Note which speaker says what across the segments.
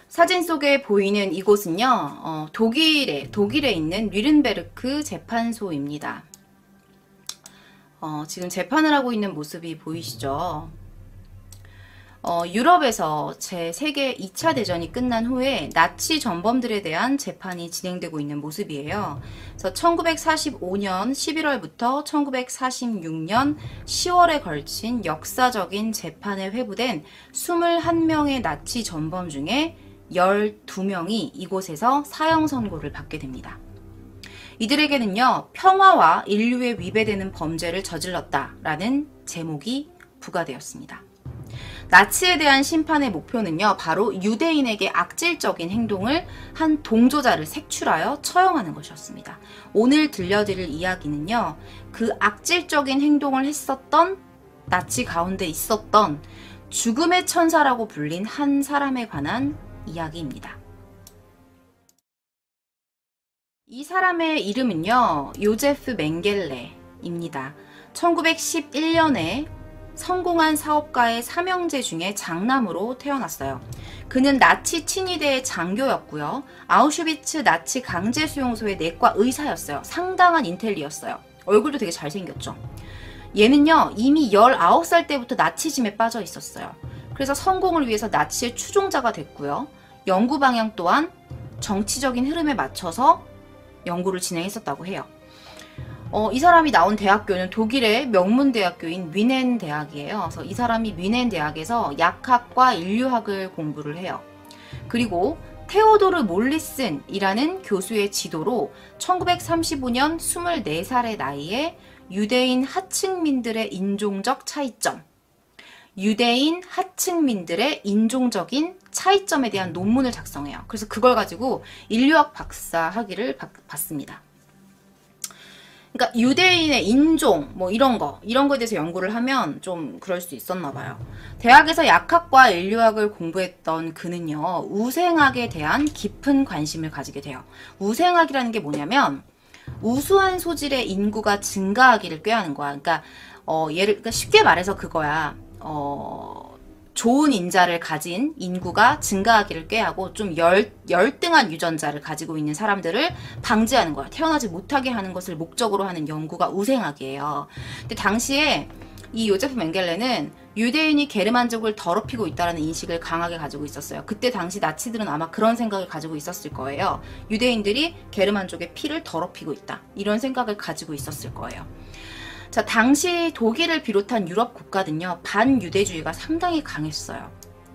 Speaker 1: 사진 속에 보이는 이곳은요, 독일에 있는 뉘른베르크 재판소입니다. 지금 재판을 하고 있는 모습이 보이시죠? 유럽에서 제 세계 2차 대전이 끝난 후에 나치 전범들에 대한 재판이 진행되고 있는 모습이에요. 그래서 1945년 11월부터 1946년 10월에 걸친 역사적인 재판에 회부된 21명의 나치 전범 중에 12명이 이곳에서 사형 선고를 받게 됩니다. 이들에게는요, 평화와 인류에 위배되는 범죄를 저질렀다라는 제목이 부과되었습니다. 나치에 대한 심판의 목표는요, 바로 유대인에게 악질적인 행동을 한 동조자를 색출하여 처형하는 것이었습니다. 오늘 들려드릴 이야기는요, 그 악질적인 행동을 했었던 나치 가운데 있었던 죽음의 천사라고 불린 한 사람에 관한 이야기입니다. 이 사람의 이름은요, 요제프 맹겔레입니다. 1911년에 성공한 사업가의 삼형제 중에 장남으로 태어났어요. 그는 나치 친위대의 장교였고요. 아우슈비츠 나치 강제수용소의 내과 의사였어요. 상당한 인텔리였어요. 얼굴도 되게 잘생겼죠. 얘는요, 이미 19살 때부터 나치즘에 빠져 있었어요. 그래서 성공을 위해서 나치의 추종자가 됐고요. 연구 방향 또한 정치적인 흐름에 맞춰서 연구를 진행했었다고 해요. 이 사람이 나온 대학교는 독일의 명문대학교인 위넨 대학이에요. 그래서 이 사람이 위넨 대학에서 약학과 인류학을 공부를 해요. 그리고 테오도르 몰리슨이라는 교수의 지도로 1935년 24살의 나이에 유대인 하층민들의 인종적 차이점, 유대인 하층민들의 인종적인 차이점에 대한 논문을 작성해요. 그래서 그걸 가지고 인류학 박사 학위를 받습니다. 그러니까 유대인의 인종 뭐 이런 거에 대해서 연구를 하면 좀 그럴 수 있었나 봐요. 대학에서 약학과 인류학을 공부했던 그는요, 우생학에 대한 깊은 관심을 가지게 돼요. 우생학이라는 게 뭐냐면 우수한 소질의 인구가 증가하기를 꾀하는 거야. 그러니까 그러니까 쉽게 말해서 그거야. 좋은 인자를 가진 인구가 증가하기를 꾀하고 좀 열등한 유전자를 가지고 있는 사람들을 방지하는 거야. 태어나지 못하게 하는 것을 목적으로 하는 연구가 우생학이에요. 근데 당시에 이 요제프 맹겔레는 유대인이 게르만족을 더럽히고 있다는 인식을 강하게 가지고 있었어요. 그때 당시 나치들은 아마 그런 생각을 가지고 있었을 거예요. 유대인들이 게르만족의 피를 더럽히고 있다. 이런 생각을 가지고 있었을 거예요. 자, 당시 독일을 비롯한 유럽 국가는요, 반유대주의가 상당히 강했어요.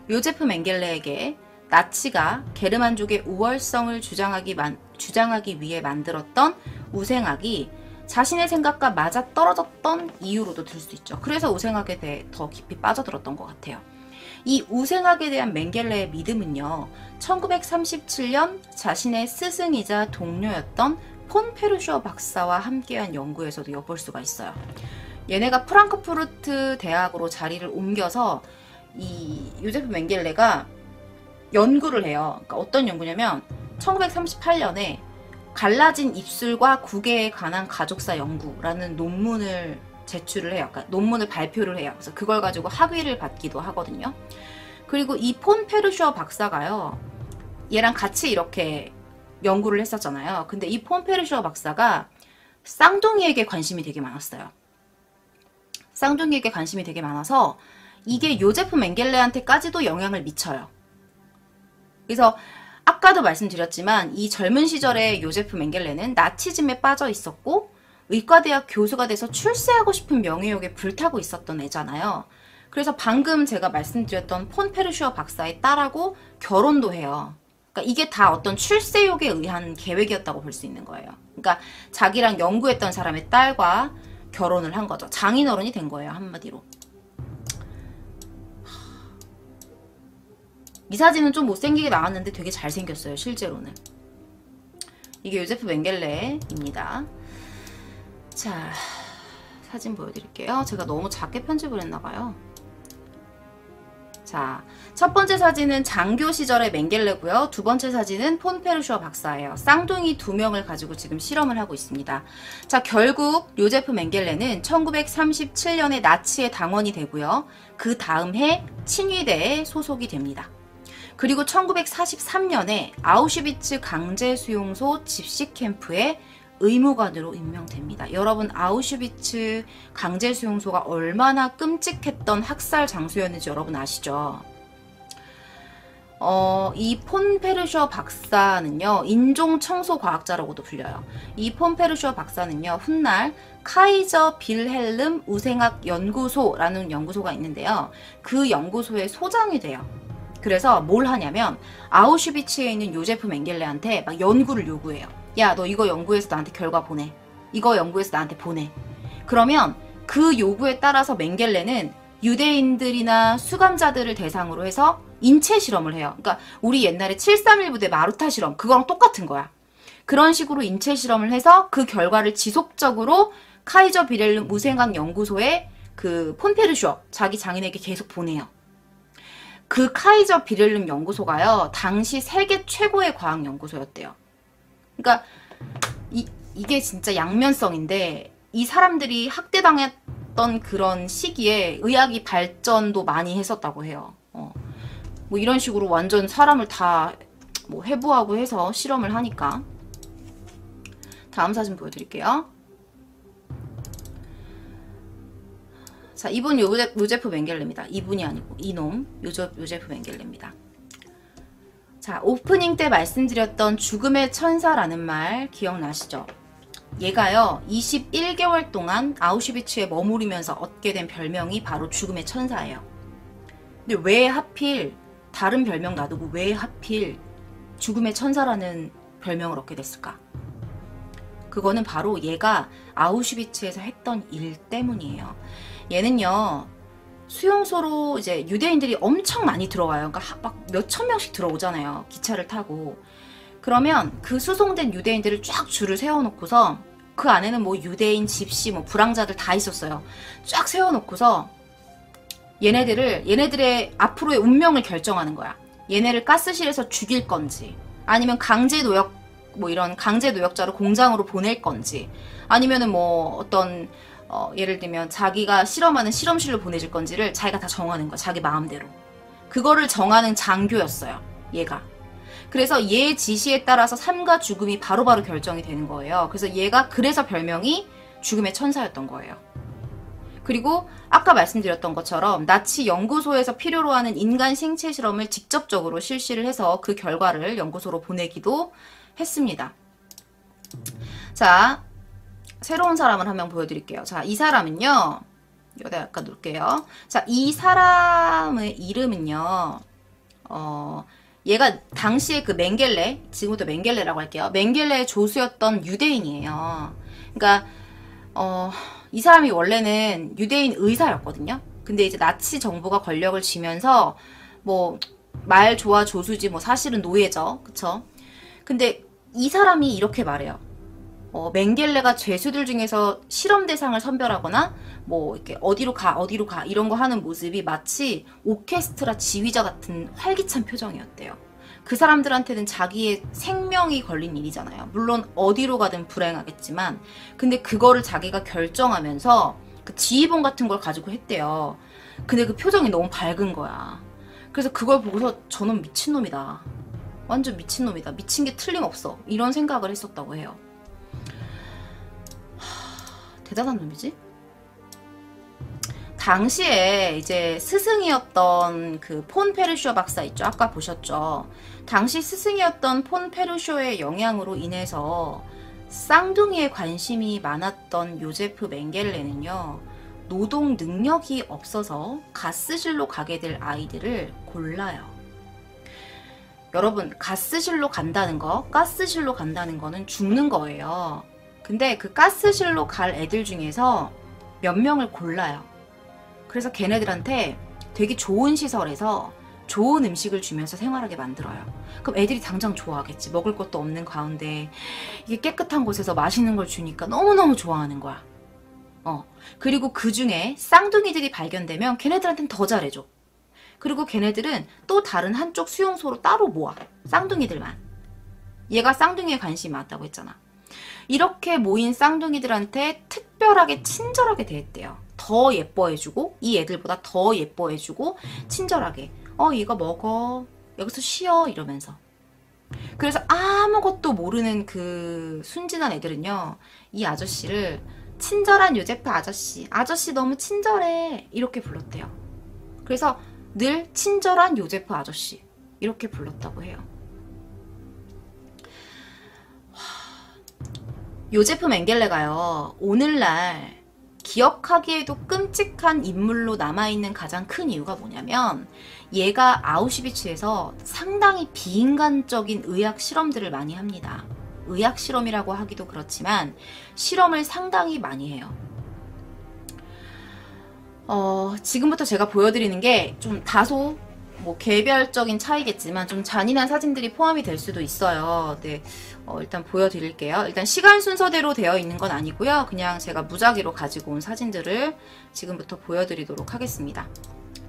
Speaker 1: 요제프 맹겔레에게 나치가 게르만족의 우월성을 주장하기 위해 만들었던 우생학이 자신의 생각과 맞아 떨어졌던 이유로도 들 수 있죠. 그래서 우생학에 대해 더 깊이 빠져들었던 것 같아요. 이 우생학에 대한 맹겔레의 믿음은요, 1937년 자신의 스승이자 동료였던 폰 페르쇼 박사와 함께한 연구에서도 엿볼 수가 있어요. 얘네가 프랑크푸르트 대학으로 자리를 옮겨서 이 요제프 맹겔레가 연구를 해요. 그러니까 어떤 연구냐면 1938년에 갈라진 입술과 구개에 관한 가족사 연구라는 논문을 제출을 해요. 그러니까 논문을 발표를 해요. 그래서 그걸 가지고 학위를 받기도 하거든요. 그리고 이 폰 페르쇼 박사가요, 얘랑 같이 이렇게 연구를 했었잖아요. 근데 이 폰 페르쇼 박사가 쌍둥이에게 관심이 되게 많았어요. 쌍둥이에게 관심이 되게 많아서 이게 요제프 맹겔레한테까지도 영향을 미쳐요. 그래서 아까도 말씀드렸지만 이 젊은 시절에 요제프 맹겔레는 나치즘에 빠져 있었고 의과대학 교수가 돼서 출세하고 싶은 명예욕에 불타고 있었던 애잖아요. 그래서 방금 제가 말씀드렸던 폰 페르쇼 박사의 딸하고 결혼도 해요. 그러니까 이게 다 어떤 출세욕에 의한 계획이었다고 볼 수 있는 거예요. 그러니까 자기랑 연구했던 사람의 딸과 결혼을 한 거죠. 장인어른이 된 거예요, 한마디로. 이 사진은 좀 못생기게 나왔는데 되게 잘생겼어요, 실제로는. 이게 요제프 맹겔레입니다. 자, 사진 보여드릴게요. 제가 너무 작게 편집을 했나봐요. 자, 첫 번째 사진은 장교 시절의 맹겔레고요. 두 번째 사진은 폰 페르쇼 박사예요. 쌍둥이 2명을 가지고 지금 실험을 하고 있습니다. 자, 결국 요제프 맹겔레는 1937년에 나치의 당원이 되고요. 그 다음 해 친위대에 소속이 됩니다. 그리고 1943년에 아우슈비츠 강제수용소 집시캠프에 의무관으로 임명됩니다. 여러분, 아우슈비츠 강제수용소가 얼마나 끔찍했던 학살 장소였는지 여러분 아시죠? 이 폰 페르쇼 박사는요, 인종청소과학자라고도 불려요. 이 폰 페르쇼 박사는요, 훗날 카이저 빌헬름 우생학 연구소라는 연구소가 있는데요. 그 연구소의 소장이 돼요. 그래서 뭘 하냐면 아우슈비츠에 있는 요제프 맹겔레한테 막 연구를 요구해요. 야, 너 이거 연구해서 나한테 결과 보내. 이거 연구해서 나한테 보내. 그러면 그 요구에 따라서 맹겔레는 유대인들이나 수감자들을 대상으로 해서 인체 실험을 해요. 그러니까 우리 옛날에 731 부대 마루타 실험, 그거랑 똑같은 거야. 그런 식으로 인체 실험을 해서 그 결과를 지속적으로 카이저 빌헬름 우생학 연구소에 그 폰페르쇼 자기 장인에게 계속 보내요. 그 카이저 빌헬름 연구소가요, 당시 세계 최고의 과학 연구소였대요. 그러니까 이게 진짜 양면성인데, 이 사람들이 학대당했던 그런 시기에 의학이 발전도 많이 했었다고 해요. 뭐 이런 식으로 완전 사람을 다 뭐 해부하고 해서 실험을 하니까. 다음 사진 보여드릴게요. 자, 이분 요제프 맹겔레입니다. 이분이 아니고 이놈 요제프 맹겔레입니다. 자, 오프닝 때 말씀드렸던 죽음의 천사라는 말 기억나시죠? 얘가요, 21개월 동안 아우슈비츠에 머무르면서 얻게 된 별명이 바로 죽음의 천사예요. 근데 왜 하필 다른 별명 놔두고 왜 하필 죽음의 천사라는 별명을 얻게 됐을까? 그거는 바로 얘가 아우슈비츠에서 했던 일 때문이에요. 얘는요, 수용소로 이제 유대인들이 엄청 많이 들어와요. 그러니까 막 몇천 명씩 들어오잖아요. 기차를 타고. 그러면 그 수송된 유대인들을 쫙 줄을 세워놓고서 그 안에는 뭐 유대인, 집시, 뭐 불황자들 다 있었어요. 쫙 세워놓고서 얘네들의 앞으로의 운명을 결정하는 거야. 얘네를 가스실에서 죽일 건지, 아니면 강제노역, 뭐 이런 강제노역자로 공장으로 보낼 건지, 아니면은 뭐 어떤 예를 들면 자기가 실험하는 실험실로 보내줄 건지를 자기가 다 정하는 거야. 자기 마음대로. 그거를 정하는 장교였어요, 얘가. 그래서 얘 지시에 따라서 삶과 죽음이 바로바로 결정이 되는 거예요. 그래서 얘가 그래서 별명이 죽음의 천사였던 거예요. 그리고 아까 말씀드렸던 것처럼 나치 연구소에서 필요로 하는 인간 생체 실험을 직접적으로 실시를 해서 그 결과를 연구소로 보내기도 했습니다. 자, 새로운 사람을 한 명 보여드릴게요. 자, 이 사람은요, 여기다 약간 놓을게요. 자, 이 사람의 이름은요, 얘가 당시에 그 맹겔레, 지금부터 맹겔레라고 할게요. 맹겔레의 조수였던 유대인이에요. 그러니까 이 사람이 원래는 유대인 의사였거든요. 근데 이제 나치 정부가 권력을 쥐면서 뭐 말 좋아 조수지 뭐 사실은 노예죠. 그쵸? 근데 이 사람이 이렇게 말해요. 맹겔레가 죄수들 중에서 실험 대상을 선별하거나 뭐 이렇게 어디로 가 이런 거 하는 모습이 마치 오케스트라 지휘자 같은 활기찬 표정이었대요. 그 사람들한테는 자기의 생명이 걸린 일이잖아요. 물론 어디로 가든 불행하겠지만, 근데 그거를 자기가 결정하면서 그 지휘본 같은 걸 가지고 했대요. 근데 그 표정이 너무 밝은 거야. 그래서 그걸 보고서 저는 미친놈이다. 완전 미친놈이다. 미친 게 틀림없어. 이런 생각을 했었다고 해요. 대단한 놈이지? 당시에 이제 스승이었던 그 폰 페르쇼 박사 있죠? 아까 보셨죠? 당시 스승이었던 폰 페르쇼의 영향으로 인해서 쌍둥이에 관심이 많았던 요제프 맹겔레는요, 노동 능력이 없어서 가스실로 가게 될 아이들을 골라요. 여러분, 가스실로 간다는 거, 가스실로 간다는 거는 죽는 거예요. 근데 그 가스실로 갈 애들 중에서 몇 명을 골라요. 그래서 걔네들한테 되게 좋은 시설에서 좋은 음식을 주면서 생활하게 만들어요. 그럼 애들이 당장 좋아하겠지. 먹을 것도 없는 가운데 이게 깨끗한 곳에서 맛있는 걸 주니까 너무너무 좋아하는 거야. 그리고 그 중에 쌍둥이들이 발견되면 걔네들한테는 더 잘해줘. 그리고 걔네들은 또 다른 한쪽 수용소로 따로 모아. 쌍둥이들만. 얘가 쌍둥이에 관심이 많다고 했잖아. 이렇게 모인 쌍둥이들한테 특별하게 친절하게 대했대요. 더 예뻐해주고, 이 애들보다 더 예뻐해주고 친절하게 이거 먹어, 여기서 쉬어 이러면서. 그래서 아무것도 모르는 그 순진한 애들은요, 이 아저씨를 친절한 요제프 아저씨, 아저씨 너무 친절해 이렇게 불렀대요. 그래서 늘 친절한 요제프 아저씨 이렇게 불렀다고 해요. 요제프 맹겔레가요, 오늘날 기억하기에도 끔찍한 인물로 남아있는 가장 큰 이유가 뭐냐면, 얘가 아우슈비츠에서 상당히 비인간적인 의학 실험들을 많이 합니다. 의학 실험이라고 하기도 그렇지만 실험을 상당히 많이 해요. 지금부터 제가 보여드리는 게 좀 다소 뭐 개별적인 차이겠지만 좀 잔인한 사진들이 포함이 될 수도 있어요. 네, 일단 보여드릴게요. 일단 시간 순서대로 되어 있는 건 아니고요. 그냥 제가 무작위로 가지고 온 사진들을 지금부터 보여드리도록 하겠습니다.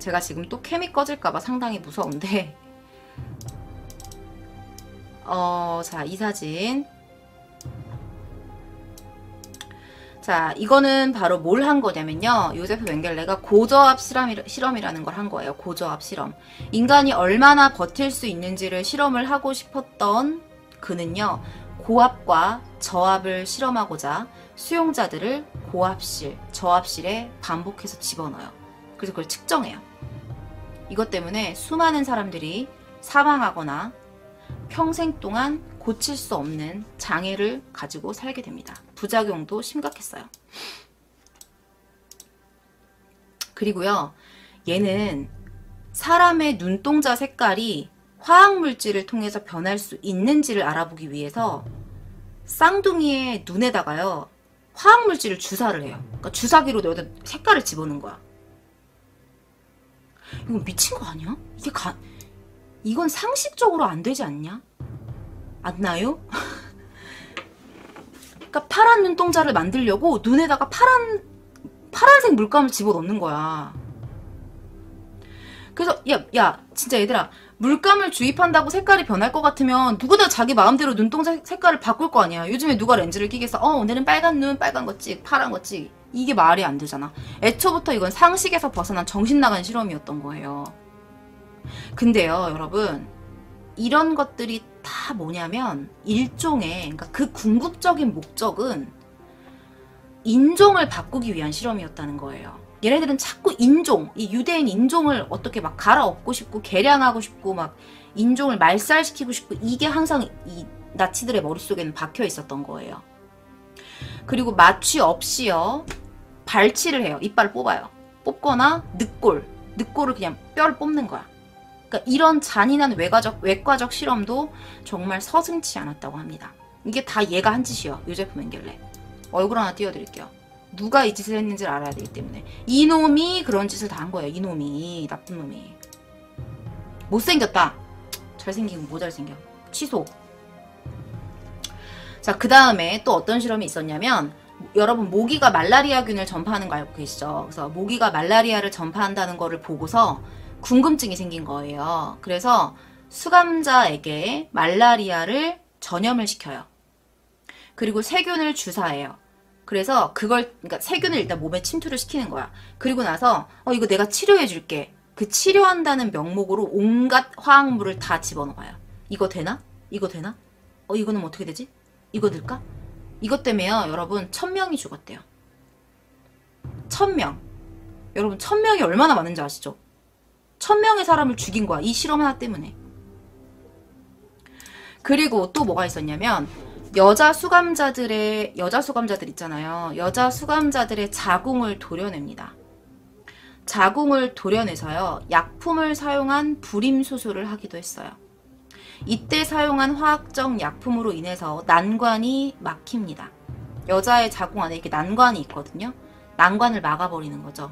Speaker 1: 제가 지금 또 캠이 꺼질까봐 상당히 무서운데, 자, 이 사진. 자, 이거는 바로 뭘 한 거냐면요, 요제프 맹겔레가 고저압 실험이라는 걸 한 거예요. 고저압 실험. 인간이 얼마나 버틸 수 있는지를 실험을 하고 싶었던 그는요, 고압과 저압을 실험하고자 수용자들을 고압실, 저압실에 반복해서 집어넣어요. 그래서 그걸 측정해요. 이것 때문에 수많은 사람들이 사망하거나 평생 동안 고칠 수 없는 장애를 가지고 살게 됩니다. 부작용도 심각했어요. 그리고요, 얘는 사람의 눈동자 색깔이 화학물질을 통해서 변할 수 있는지를 알아보기 위해서 쌍둥이의 눈에다가요, 화학물질을 주사를 해요. 그러니까 주사기로 여기다 색깔을 집어넣는 거야. 이거 미친 거 아니야? 이건 상식적으로 안 되지 않냐? 맞나요? 그러니까 파란 눈동자를 만들려고 눈에다가 파란색 물감을 집어넣는 거야. 그래서 야 진짜 얘들아, 물감을 주입한다고 색깔이 변할 것 같으면 누구나 자기 마음대로 눈동자 색깔을 바꿀 거 아니야. 요즘에 누가 렌즈를 끼겠어? 오늘은 빨간 눈, 빨간 거 찍, 파란 거 찍. 이게 말이 안 되잖아. 애초부터 이건 상식에서 벗어난 정신 나간 실험이었던 거예요. 근데요, 여러분, 이런 것들이 다 뭐냐면 일종의, 그러니까 그 궁극적인 목적은 인종을 바꾸기 위한 실험이었다는 거예요. 얘네들은 자꾸 인종, 이 유대인 인종을 어떻게 막 갈아엎고 싶고 개량하고 싶고 막 인종을 말살시키고 싶고, 이게 항상 이 나치들의 머릿속에는 박혀 있었던 거예요. 그리고 마취 없이요, 발치를 해요. 이빨을 뽑아요. 뽑거나 늑골을 그냥 뼈를 뽑는 거야. 그러니까 이런 잔인한 외과적 실험도 정말 서슴지 않았다고 합니다. 이게 다 얘가 한 짓이요. 요제프 맹겔레. 얼굴 하나 띄워드릴게요. 누가 이 짓을 했는지를 알아야 되기 때문에. 이놈이 그런 짓을 다 한 거예요. 이놈이. 나쁜 놈이. 못생겼다. 잘생기고 뭐 잘생겨. 취소. 자, 그 다음에 또 어떤 실험이 있었냐면, 여러분 모기가 말라리아균을 전파하는 거 알고 계시죠? 그래서 모기가 말라리아를 전파한다는 거를 보고서 궁금증이 생긴 거예요. 그래서 수감자에게 말라리아를 전염을 시켜요. 그리고 세균을 주사해요. 그래서 그러니까 세균을 일단 몸에 침투를 시키는 거야. 그리고 나서 이거 내가 치료해 줄게. 그 치료한다는 명목으로 온갖 화학물을 다 집어넣어요. 이거 되나? 이거 되나? 이거는 어떻게 되지? 이거 될까? 이것 때문에요, 여러분 1000명이 죽었대요. 1000명. 여러분 1000명이 얼마나 많은지 아시죠? 1000명의 사람을 죽인 거야. 이 실험 하나 때문에. 그리고 또 뭐가 있었냐면, 여자 수감자들 있잖아요. 여자 수감자들의 자궁을 도려냅니다. 자궁을 도려내서요, 약품을 사용한 불임 수술을 하기도 했어요. 이때 사용한 화학적 약품으로 인해서 난관이 막힙니다. 여자의 자궁 안에 이렇게 난관이 있거든요. 난관을 막아버리는 거죠.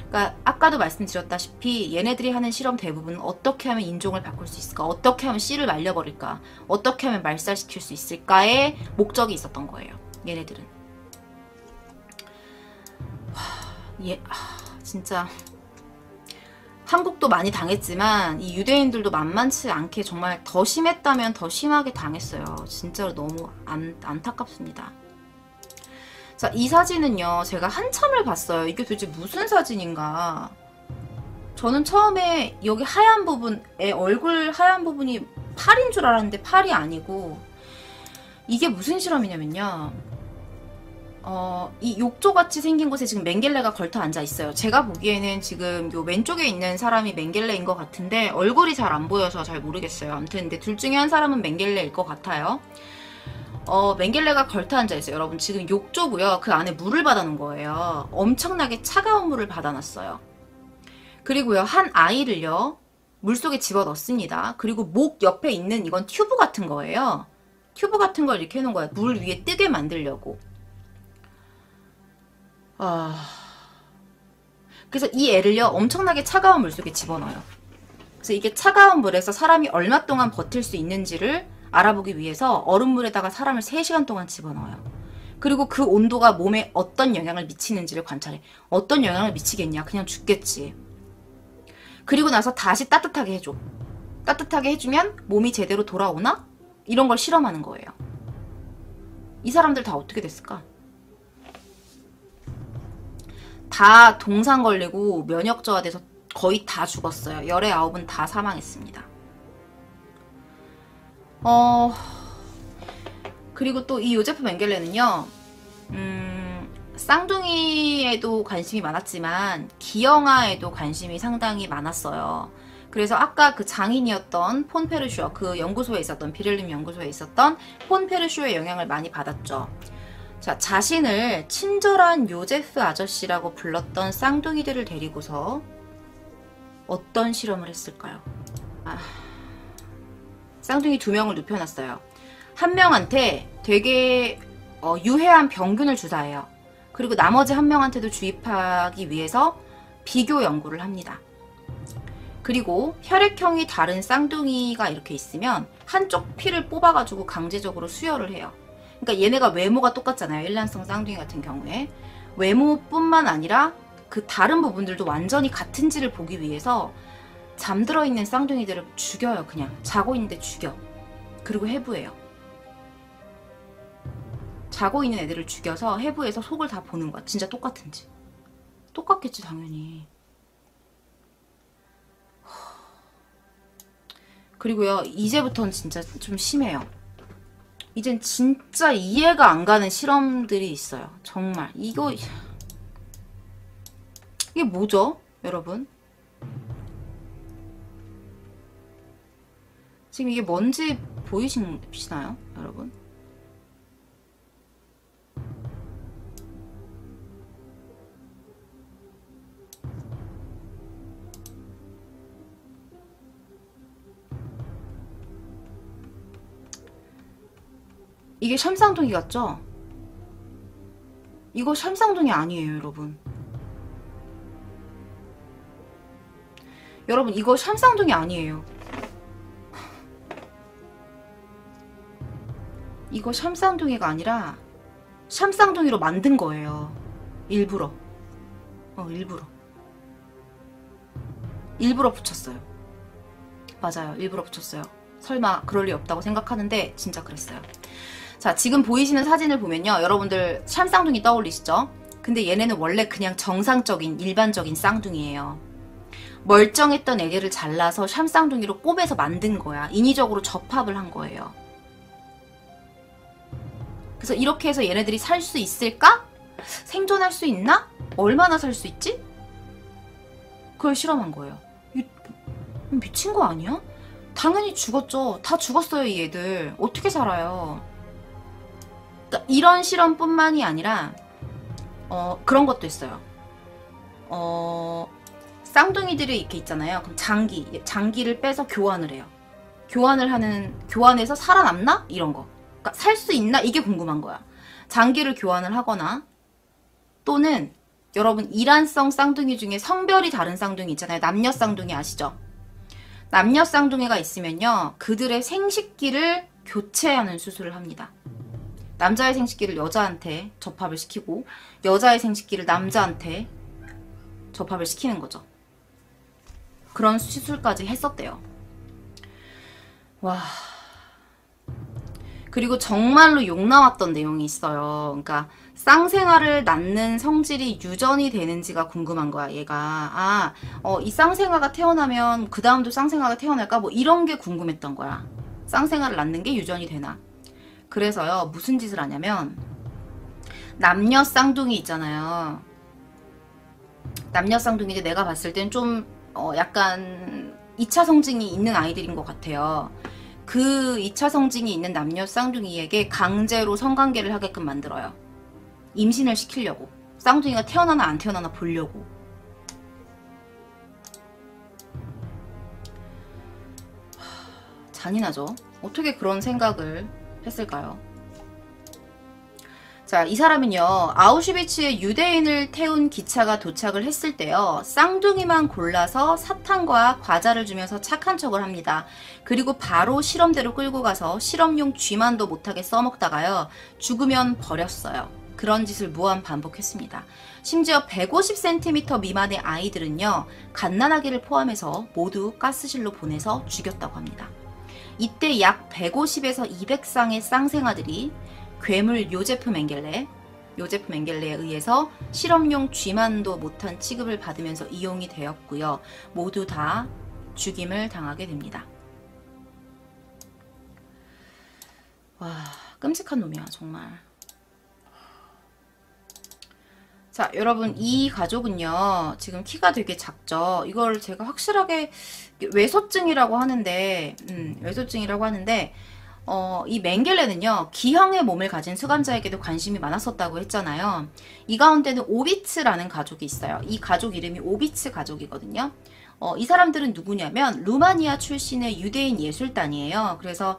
Speaker 1: 그러니까 아까도 말씀드렸다시피 얘네들이 하는 실험 대부분은 어떻게 하면 인종을 바꿀 수 있을까? 어떻게 하면 씨를 말려버릴까? 어떻게 하면 말살시킬 수 있을까의 목적이 있었던 거예요. 얘네들은. 진짜 한국도 많이 당했지만 이 유대인들도 만만치 않게 정말 더 심했다면 더 심하게 당했어요. 진짜로 너무 안타깝습니다. 자, 이 사진은요, 제가 한참을 봤어요. 이게 도대체 무슨 사진인가? 저는 처음에 여기 하얀 부분에 얼굴 하얀 부분이 팔인 줄 알았는데 팔이 아니고 이게 무슨 실험이냐면요. 이 욕조같이 생긴 곳에 지금 맹겔레가 걸터 앉아 있어요. 제가 보기에는 지금 요 왼쪽에 있는 사람이 맹겔레인 것 같은데 얼굴이 잘 안 보여서 잘 모르겠어요. 아무튼 근데 둘 중에 한 사람은 맹겔레일 것 같아요. 맹겔레가 걸터 앉아 있어요. 여러분 지금 욕조고요. 그 안에 물을 받아놓은 거예요. 엄청나게 차가운 물을 받아놨어요. 그리고요 한 아이를요 물속에 집어넣습니다. 그리고 목 옆에 있는 이건 튜브 같은 거예요. 튜브 같은 걸 이렇게 해놓은 거예요. 물 위에 뜨게 만들려고. 그래서 이 애를요 엄청나게 차가운 물속에 집어넣어요. 그래서 이게 차가운 물에서 사람이 얼마 동안 버틸 수 있는지를 알아보기 위해서 얼음물에다가 사람을 3시간 동안 집어넣어요. 그리고 그 온도가 몸에 어떤 영향을 미치는지를 관찰해. 어떤 영향을 미치겠냐? 그냥 죽겠지. 그리고 나서 다시 따뜻하게 해줘. 따뜻하게 해주면 몸이 제대로 돌아오나? 이런 걸 실험하는 거예요. 이 사람들 다 어떻게 됐을까? 다 동상 걸리고 면역 저하돼서 거의 다 죽었어요. 19은 다 사망했습니다. 그리고 또 이 요제프 맹겔레는요 쌍둥이에도 관심이 많았지만 기형아에도 관심이 상당히 많았어요. 그래서 아까 그 장인이었던 폰 페르슈어, 그 연구소에 있었던 비렐름 연구소에 있었던 폰 페르슈어의 영향을 많이 받았죠. 자, 자신을 친절한 요제프 아저씨라고 불렀던 쌍둥이들을 데리고서 어떤 실험을 했을까요? 쌍둥이 2명을 눕혀놨어요. 한 명한테 되게 유해한 병균을 주사해요. 그리고 나머지 한 명한테도 주입하기 위해서 비교 연구를 합니다. 그리고 혈액형이 다른 쌍둥이가 이렇게 있으면 한쪽 피를 뽑아가지고 강제적으로 수혈을 해요. 그러니까 얘네가 외모가 똑같잖아요. 일란성 쌍둥이 같은 경우에. 외모뿐만 아니라 그 다른 부분들도 완전히 같은지를 보기 위해서 잠들어 있는 쌍둥이들을 죽여요. 그냥 자고 있는데 죽여. 그리고 해부해요. 자고 있는 애들을 죽여서 해부해서 속을 다 보는 거야. 진짜 똑같은지. 똑같겠지 당연히. 그리고요 이제부터는 진짜 좀 심해요. 이젠 진짜 이해가 안 가는 실험들이 있어요. 정말 이게 뭐죠 여러분? 지금 이게 뭔지 보이시나요 여러분? 이게 샴쌍둥이 같죠? 이거 샴쌍둥이 아니에요 여러분. 여러분 이거 샴쌍둥이 아니에요. 이거 샴쌍둥이가 아니라 샴쌍둥이로 만든 거예요. 일부러. 일부러 붙였어요. 맞아요. 일부러 붙였어요. 설마 그럴 리 없다고 생각하는데 진짜 그랬어요. 자, 지금 보이시는 사진을 보면요. 여러분들 샴쌍둥이 떠올리시죠? 근데 얘네는 원래 그냥 정상적인 일반적인 쌍둥이에요. 멀쩡했던 애들을 잘라서 샴쌍둥이로 꿰매서 만든 거야. 인위적으로 접합을 한 거예요. 그래서 이렇게 해서 얘네들이 살 수 있을까? 생존할 수 있나? 얼마나 살 수 있지? 그걸 실험한 거예요. 미친 거 아니야? 당연히 죽었죠. 다 죽었어요, 이 애들. 어떻게 살아요? 그러니까 이런 실험뿐만이 아니라 그런 것도 있어요. 쌍둥이들이 이렇게 있잖아요. 그럼 장기를 빼서 교환을 해요. 교환해서 살아남나? 이런 거. 그러니까 살 수 있나? 이게 궁금한 거야. 장기를 교환을 하거나 또는 여러분 이란성 쌍둥이 중에 성별이 다른 쌍둥이 있잖아요. 남녀 쌍둥이 아시죠? 남녀 쌍둥이가 있으면요. 그들의 생식기를 교체하는 수술을 합니다. 남자의 생식기를 여자한테 접합을 시키고 여자의 생식기를 남자한테 접합을 시키는 거죠. 그런 수술까지 했었대요. 와. 그리고 정말로 욕 나왔던 내용이 있어요. 그러니까 쌍생아를 낳는 성질이 유전이 되는지가 궁금한 거야, 얘가. 이 쌍생아가 태어나면 그 다음도 쌍생아가 태어날까? 뭐 이런 게 궁금했던 거야. 쌍생아를 낳는 게 유전이 되나? 그래서요, 무슨 짓을 하냐면 남녀 쌍둥이 있잖아요. 남녀 쌍둥이인데 내가 봤을 땐 좀 약간 2차 성징이 있는 아이들인 것 같아요. 그 2차 성징이 있는 남녀 쌍둥이에게 강제로 성관계를 하게끔 만들어요. 임신을 시키려고. 쌍둥이가 태어나나 안 태어나나 보려고. 잔인하죠? 어떻게 그런 생각을 했을까요? 자, 이 사람은요, 아우슈비츠에 유대인을 태운 기차가 도착을 했을 때요, 쌍둥이만 골라서 사탕과 과자를 주면서 착한 척을 합니다. 그리고 바로 실험대로 끌고 가서 실험용 쥐만도 못하게 써먹다가요, 죽으면 버렸어요. 그런 짓을 무한 반복했습니다. 심지어 150cm 미만의 아이들은요, 갓난아기를 포함해서 모두 가스실로 보내서 죽였다고 합니다. 이때 약 150에서 200쌍의 쌍생아들이 괴물 요제프 맹겔레에 의해서 실험용 쥐만도 못한 취급을 받으면서 이용이 되었고요. 모두 다 죽임을 당하게 됩니다. 와, 끔찍한 놈이야, 정말. 자, 여러분, 이 가족은요, 지금 키가 되게 작죠. 이걸 제가 확실하게 외소증이라고 하는데, 이 맹겔레는요, 기형의 몸을 가진 수감자에게도 관심이 많았었다고 했잖아요. 이 가운데는 오비츠라는 가족이 있어요. 이 가족 이름이 오비츠 가족이거든요. 이 사람들은 누구냐면 루마니아 출신의 유대인 예술단이에요. 그래서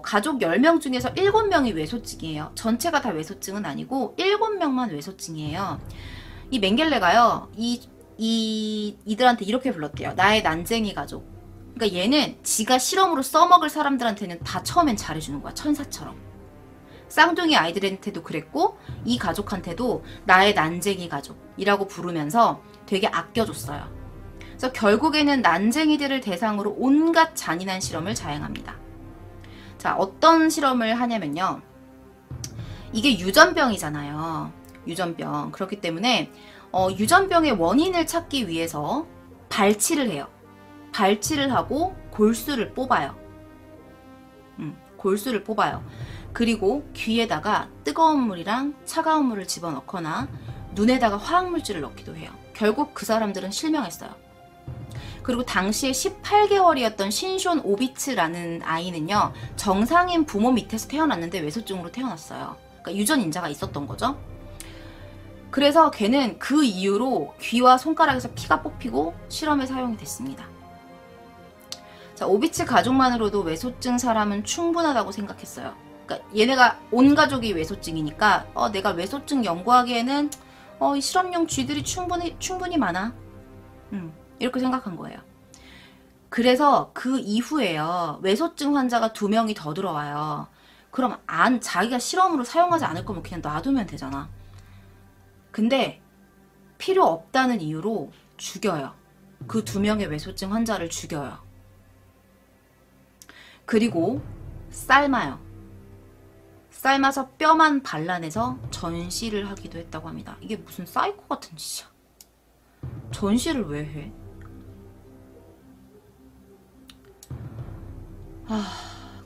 Speaker 1: 가족 10명 중에서 7명이 외소증이에요. 전체가 다 외소증은 아니고 7명만 외소증이에요. 이 맹겔레가요, 이들한테 이렇게 불렀대요. 나의 난쟁이 가족. 그러니까 얘는 지가 실험으로 써먹을 사람들한테는 다 처음엔 잘해주는 거야. 천사처럼. 쌍둥이 아이들한테도 그랬고 이 가족한테도 나의 난쟁이 가족이라고 부르면서 되게 아껴줬어요. 그래서 결국에는 난쟁이들을 대상으로 온갖 잔인한 실험을 자행합니다. 자, 어떤 실험을 하냐면요. 이게 유전병이잖아요. 유전병. 그렇기 때문에 유전병의 원인을 찾기 위해서 발치를 해요. 발치를 하고 골수를 뽑아요. 골수를 뽑아요. 그리고 귀에다가 뜨거운 물이랑 차가운 물을 집어넣거나 눈에다가 화학물질을 넣기도 해요. 결국 그 사람들은 실명했어요. 그리고 당시에 18개월이었던 신숀 오비츠라는 아이는요, 정상인 부모 밑에서 태어났는데 외소증으로 태어났어요. 그러니까 유전인자가 있었던 거죠. 그래서 걔는 그 이후로 귀와 손가락에서 피가 뽑히고 실험에 사용이 됐습니다. 자, 오비츠 가족만으로도 외소증 사람은 충분하다고 생각했어요. 그러니까 얘네가 온 가족이 외소증이니까 내가 외소증 연구하기에는 이 실험용 쥐들이 충분히 많아. 이렇게 생각한 거예요. 그래서 그 이후에요, 외소증 환자가 2명이 더 들어와요. 그럼 자기가 실험으로 사용하지 않을 거면 그냥 놔두면 되잖아. 근데 필요 없다는 이유로 죽여요. 그 2명의 외소증 환자를 죽여요. 그리고 삶아요. 삶아서 뼈만 발라내서 전시를 하기도 했다고 합니다. 이게 무슨 사이코 같은 짓이야. 전시를 왜 해?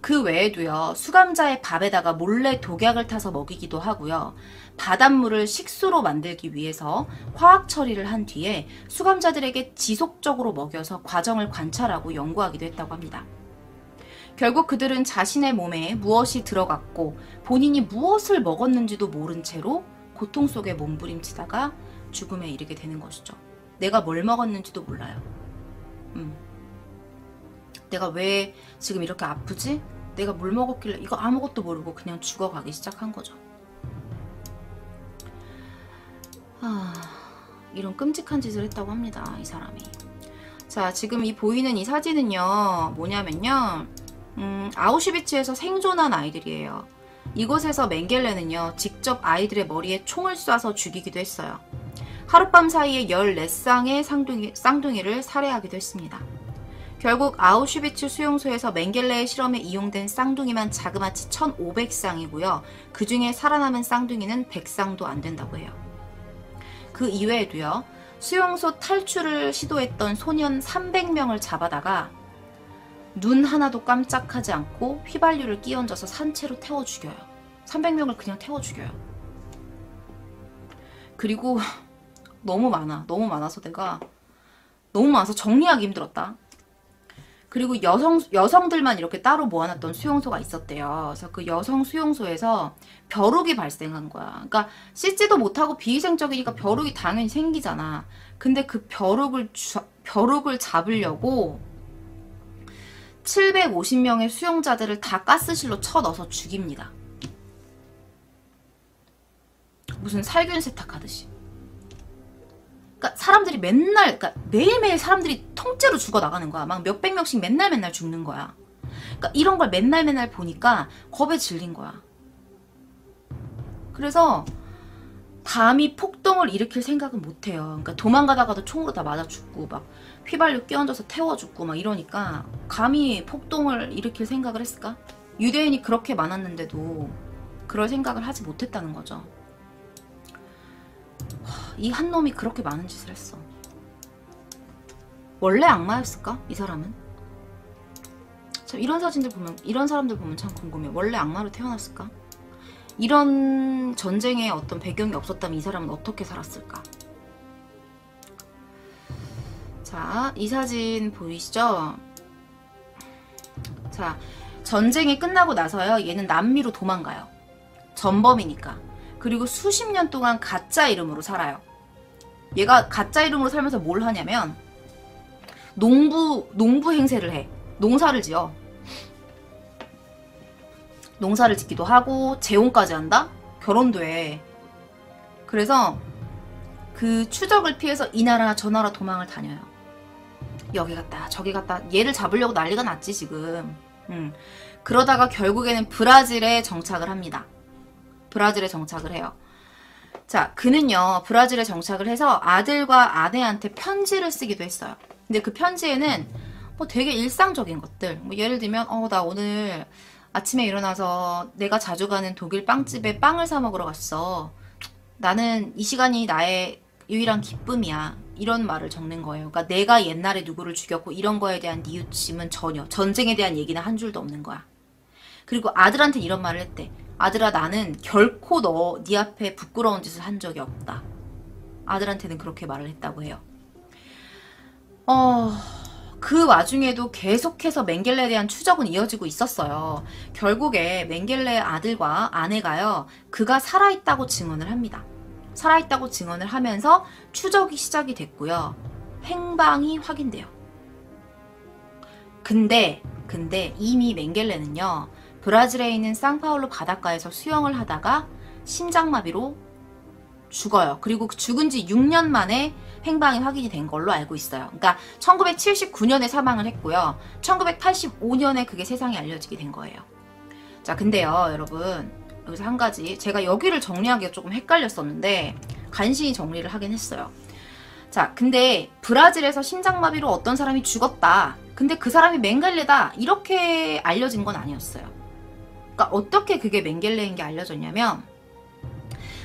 Speaker 1: 그 외에도요, 수감자의 밥에다가 몰래 독약을 타서 먹이기도 하고요. 바닷물을 식수로 만들기 위해서 화학 처리를 한 뒤에 수감자들에게 지속적으로 먹여서 과정을 관찰하고 연구하기도 했다고 합니다. 결국 그들은 자신의 몸에 무엇이 들어갔고 본인이 무엇을 먹었는지도 모른 채로 고통 속에 몸부림치다가 죽음에 이르게 되는 것이죠. 내가 뭘 먹었는지도 몰라요. 내가 왜 지금 이렇게 아프지? 내가 뭘 먹었길래, 이거 아무것도 모르고 그냥 죽어가기 시작한 거죠. 이런 끔찍한 짓을 했다고 합니다, 이 사람이. 자, 지금 보이는 이 사진은요, 뭐냐면요, 아우슈비츠에서 생존한 아이들이에요. 이곳에서 맹겔레는요, 직접 아이들의 머리에 총을 쏴서 죽이기도 했어요. 하룻밤 사이에 14쌍의 쌍둥이를 살해하기도 했습니다. 결국 아우슈비츠 수용소에서 맹겔레의 실험에 이용된 쌍둥이만 자그마치 1,500쌍이고요. 그 중에 살아남은 쌍둥이는 100쌍도 안 된다고 해요. 그 이외에도요. 수용소 탈출을 시도했던 소년 300명을 잡아다가 눈 하나도 깜짝하지 않고 휘발유를 끼얹어서 산채로 태워 죽여요. 300명을 그냥 태워 죽여요. 그리고 너무 많아. 너무 많아서 내가 너무 많아서 정리하기 힘들었다. 그리고 여성들만 이렇게 따로 모아놨던 수용소가 있었대요. 그래서 그 여성 수용소에서 벼룩이 발생한 거야. 그러니까 씻지도 못하고 비위생적이니까 벼룩이 당연히 생기잖아. 근데 그 벼룩을 잡으려고 750명의 수용자들을 다 가스실로 쳐넣어서 죽입니다. 무슨 살균 세탁하듯이. 그러니까 사람들이 맨날, 그러니까 매일매일 사람들이 통째로 죽어나가는 거야. 막 몇백 명씩 맨날 죽는 거야. 그러니까 이런 걸 맨날 보니까 겁에 질린 거야. 그래서 감히 폭동을 일으킬 생각은 못해요. 그러니까 도망가다가도 총으로 다 맞아 죽고 막 휘발유 끼얹어서 태워 죽고 막 이러니까 감히 폭동을 일으킬 생각을 했을까? 유대인이 그렇게 많았는데도 그럴 생각을 하지 못했다는 거죠. 이 한 놈이 그렇게 많은 짓을 했어. 원래 악마였을까? 이 사람은? 참 이런 사진들 보면, 이런 사람들 보면 참 궁금해. 원래 악마로 태어났을까? 이런 전쟁에 어떤 배경이 없었다면 이 사람은 어떻게 살았을까? 자, 이 사진 보이시죠? 자, 전쟁이 끝나고 나서요. 얘는 남미로 도망가요. 전범이니까. 그리고 수십 년 동안 가짜 이름으로 살아요. 얘가 가짜 이름으로 살면서 뭘 하냐면 농부 행세를 해. 농사를 지어. 농사를 짓기도 하고 재혼까지 한다? 결혼도 해. 그래서 그 추적을 피해서 이 나라 저 나라 도망을 다녀요. 여기 갔다 저기 갔다 얘를 잡으려고 난리가 났지 지금. 그러다가 결국에는 브라질에 정착을 합니다. 브라질에 정착을 해요. 자, 그는요 브라질에 정착을 해서 아들과 아내한테 편지를 쓰기도 했어요. 근데 그 편지에는 뭐 되게 일상적인 것들, 뭐 예를 들면 나 오늘 아침에 일어나서 내가 자주 가는 독일 빵집에 빵을 사 먹으러 갔어. 나는 이 시간이 나의 유일한 기쁨이야. 이런 말을 적는 거예요. 그러니까 내가 옛날에 누구를 죽였고 이런 거에 대한 뉘우침은 전혀, 전쟁에 대한 얘기는 한 줄도 없는 거야. 그리고 아들한테 이런 말을 했대. 아들아, 나는 결코 네 앞에 부끄러운 짓을 한 적이 없다. 아들한테는 그렇게 말을 했다고 해요. 그 와중에도 계속해서 맹겔레에 대한 추적은 이어지고 있었어요. 결국에 맹겔레의 아들과 아내가요, 그가 살아있다고 증언을 합니다. 살아있다고 증언을 하면서 추적이 시작이 됐고요. 행방이 확인돼요. 근데 이미 맹겔레는요, 브라질에 있는 상파울루 바닷가에서 수영을 하다가 심장마비로 죽어요. 그리고 죽은 지 6년 만에 행방이 확인이 된 걸로 알고 있어요. 그러니까 1979년에 사망을 했고요. 1985년에 그게 세상에 알려지게 된 거예요. 자, 근데요, 여러분. 여기서 한 가지. 제가 여기를 정리하기가 조금 헷갈렸었는데 간신히 정리를 하긴 했어요. 자, 근데 브라질에서 심장마비로 어떤 사람이 죽었다. 근데 그 사람이 맹겔레다. 이렇게 알려진 건 아니었어요. 그러니까 어떻게 그게 맹겔레인 게 알려졌냐면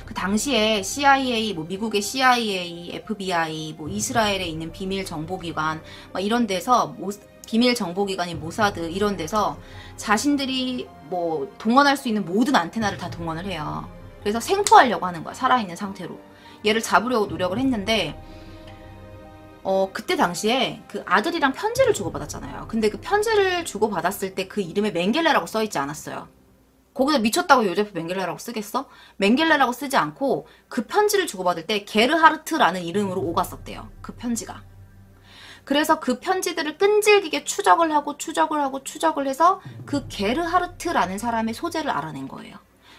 Speaker 1: 그 당시에 CIA, 뭐 미국의 CIA, FBI, 뭐 이스라엘에 있는 비밀 정보기관, 막 이런 데서 비밀 정보기관인 모사드 이런 데서 자신들이 뭐 동원할 수 있는 모든 안테나를 다 동원을 해요. 그래서 생포하려고 하는 거야. 살아있는 상태로. 얘를 잡으려고 노력을 했는데 그때 당시에 그 아들이랑 편지를 주고받았잖아요. 근데 그 편지를 주고받았을 때 그 이름에 맹겔레라고 써있지 않았어요. 거기다 미쳤다고 요제프 맹겔레라고 쓰겠어? 맹겔레라고 쓰지 않고 그 편지를 주고받을 때 게르하르트라는 이름으로 오갔었대요. 그 편지가. 그래서 그 편지들을 끈질기게 추적을 해서 그 게르하르트라는 사람의 소재를 알아낸 거예요.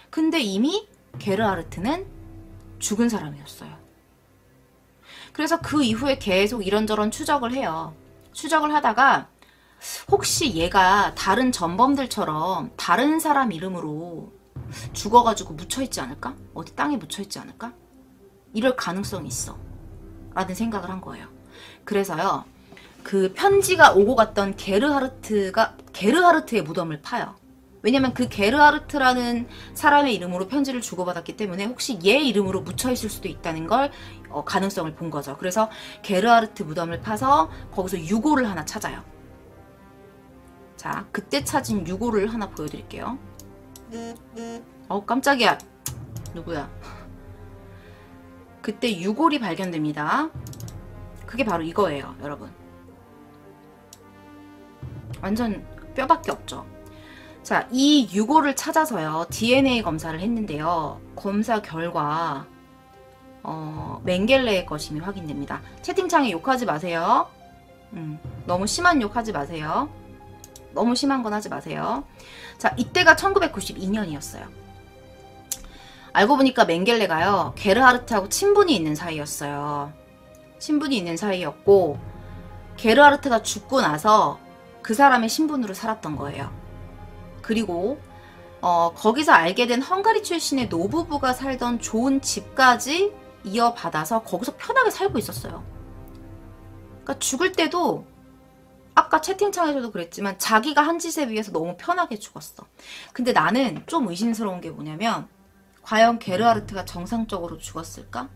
Speaker 1: 근데 이미 게르하르트는 죽은 사람이었어요. 그래서 그 이후에 계속 이런저런 추적을 해요. 추적을 하다가 혹시 얘가 다른 전범들처럼 다른 사람 이름으로 죽어가지고 묻혀있지 않을까? 어디 땅에 묻혀있지 않을까? 이럴 가능성이 있어. 라는 생각을 한 거예요. 그래서요, 그 편지가 오고 갔던 게르하르트의 무덤을 파요. 왜냐면 그 게르하르트라는 사람의 이름으로 편지를 주고받았기 때문에 혹시 얘 이름으로 묻혀있을 수도 있다는 걸 가능성을 본 거죠. 그래서 게르하르트 무덤을 파서 거기서 유골을 하나 찾아요. 자, 그때 찾은 유골을 하나 보여드릴게요. 깜짝이야. 누구야? 그때 유골이 발견됩니다. 그게 바로 이거예요, 여러분. 완전 뼈밖에 없죠. 자, 이 유골을 찾아서요, DNA 검사를 했는데요. 검사 결과 맹겔레의 것임이 확인됩니다. 채팅창에 욕하지 마세요. 너무 심한 욕하지 마세요. 너무 심한 건 하지 마세요. 자, 이때가 1992년이었어요. 알고 보니까 맹겔레가요, 게르하르트하고 친분이 있는 사이였어요. 친분이 있는 사이였고, 게르하르트가 죽고 나서 그 사람의 신분으로 살았던 거예요. 그리고 거기서 알게 된 헝가리 출신의 노부부가 살던 좋은 집까지 이어받아서 거기서 편하게 살고 있었어요. 그러니까 죽을 때도 아까 채팅창에서도 그랬지만 자기가 한 짓에 비해서 너무 편하게 죽었어. 근데 나는 좀 의심스러운 게 뭐냐면 과연 게르하르트가 정상적으로 죽었을까?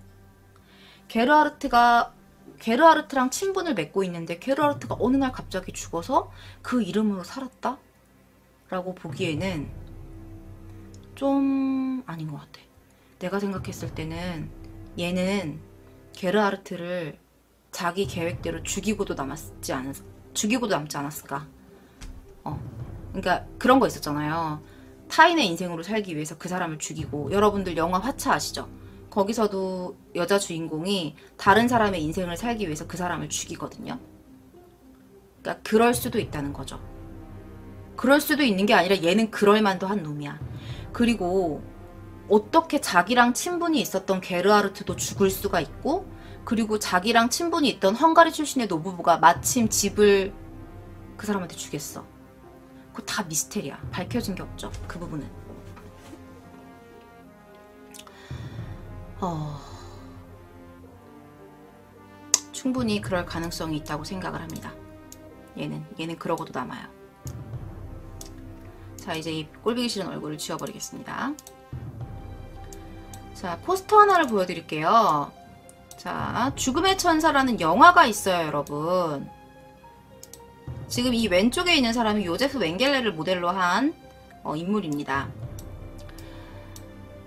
Speaker 1: 게르하르트랑 친분을 맺고 있는데 게르하르트가 어느 날 갑자기 죽어서 그 이름으로 살았다? 라고 보기에는 좀 아닌 것 같아. 내가 생각했을 때는 얘는 게르하르트를 자기 계획대로 죽이고도 남지 않았을까. 그러니까 그런 거 있었잖아요. 타인의 인생으로 살기 위해서 그 사람을 죽이고, 여러분들 영화 화차 아시죠? 거기서도 여자 주인공이 다른 사람의 인생을 살기 위해서 그 사람을 죽이거든요. 그러니까 그럴 수도 있다는 거죠. 그럴 수도 있는 게 아니라 얘는 그럴 만도 한 놈이야. 그리고 어떻게 자기랑 친분이 있었던 게르하르트도 죽을 수가 있고, 그리고 자기랑 친분이 있던 헝가리 출신의 노부부가 마침 집을 그 사람한테 주겠어. 그거 다 미스테리야. 밝혀진 게 없죠, 그 부분은. 충분히 그럴 가능성이 있다고 생각을 합니다. 얘는 그러고도 남아요. 자, 이제 이 꼴보기 싫은 얼굴을 지워버리겠습니다. 자, 포스터 하나를 보여드릴게요. 자, 죽음의 천사라는 영화가 있어요, 여러분. 지금 이 왼쪽에 있는 사람이 요제프 맹겔레를 모델로 한 인물입니다.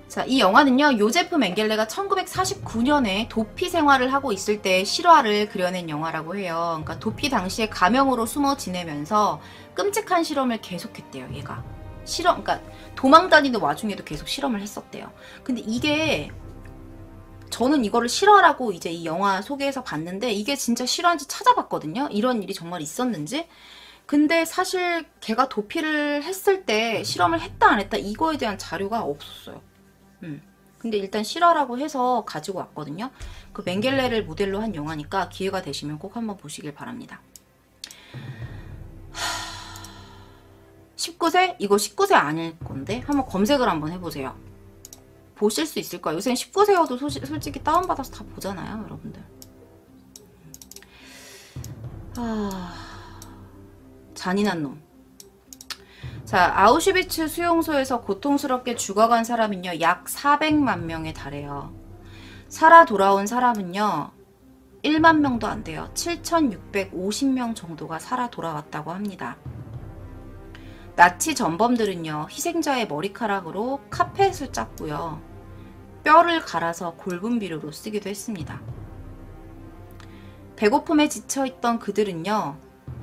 Speaker 1: 자, 이 영화는요, 요제프 맹겔레가 1949년에 도피 생활을 하고 있을 때 실화를 그려낸 영화라고 해요. 그러니까 도피 당시에 가명으로 숨어 지내면서 끔찍한 실험을 계속했대요, 얘가. 그러니까 도망 다니는 와중에도 계속 실험을 했었대요. 근데 이게 저는 이거를 실화라고 이제 이 영화 소개해서 봤는데 이게 진짜 실화인지 찾아봤거든요. 이런 일이 정말 있었는지. 근데 사실 걔가 도피를 했을 때 실험을 했다 안 했다 이거에 대한 자료가 없었어요. 근데 일단 실화라고 해서 가지고 왔거든요. 그 맹겔레를 모델로 한 영화니까 기회가 되시면 꼭 한번 보시길 바랍니다. 19세? 이거 19세 아닐 건데? 한번 검색을 한번 해보세요. 보실 수 있을 거예요. 요새는 19세여도 솔직히 다운받아서 다 보잖아요, 여러분들. 잔인한 놈. 자, 아우슈비츠 수용소에서 고통스럽게 죽어간 사람은요, 약 400만 명에 달해요. 살아 돌아온 사람은요, 1만 명도 안 돼요. 7,650명 정도가 살아 돌아왔다고 합니다. 나치 전범들은요, 희생자의 머리카락으로 카펫을 짰고요, 뼈를 갈아서 골분 비료로 쓰기도 했습니다. 배고픔에 지쳐있던 그들은요,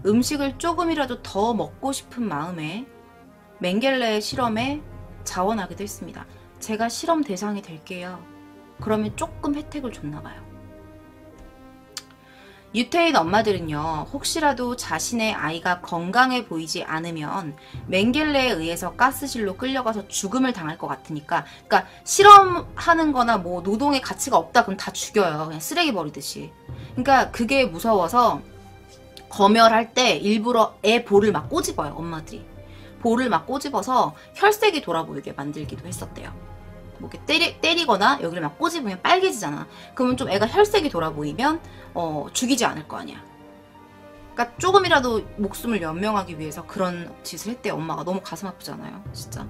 Speaker 1: 음식을 조금이라도 더 먹고 싶은 마음에 맹겔레의 실험에 자원하기도 했습니다. 제가 실험 대상이 될게요. 그러면 조금 혜택을 줬나봐요. 유태인 엄마들은요, 혹시라도 자신의 아이가 건강해 보이지 않으면 맹겔레에 의해서 가스실로 끌려가서 죽음을 당할 것 같으니까, 그러니까 실험하는 거나 뭐 노동의 가치가 없다 그럼 다 죽여요. 그냥 쓰레기 버리듯이. 그러니까 그게 무서워서 검열할 때 일부러 애 볼을 막 꼬집어요, 엄마들이. 볼을 막 꼬집어서 혈색이 돌아 보이게 만들기도 했었대요. 뭐 이렇게 때리거나 여기를 막 꼬집으면 빨개지잖아. 그러면 좀 애가 혈색이 돌아 보이면 죽이지 않을 거 아니야. 그러니까 조금이라도 목숨을 연명하기 위해서 그런 짓을 했대요. 엄마가. 너무 가슴 아프잖아요. 진짜.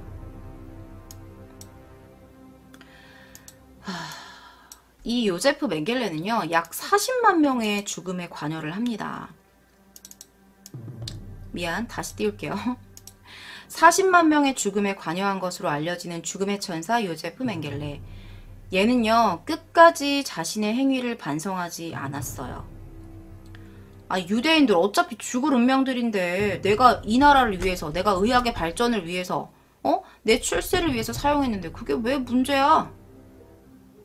Speaker 1: 이 요제프 맹겔레는요. 약 40만 명의 죽음에 관여를 합니다. 미안. 다시 띄울게요. 40만 명의 죽음에 관여한 것으로 알려지는 죽음의 천사 요제프 맹겔레. 얘는요. 끝까지 자신의 행위를 반성하지 않았어요. 아, 유대인들 어차피 죽을 운명들인데 내가 이 나라를 위해서, 내가 의학의 발전을 위해서, 내 출세를 위해서 사용했는데 그게 왜 문제야?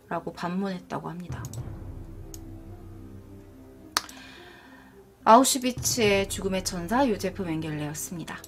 Speaker 1: 라고 반문했다고 합니다. 아우슈비츠의 죽음의 천사 요제프 맹겔레였습니다.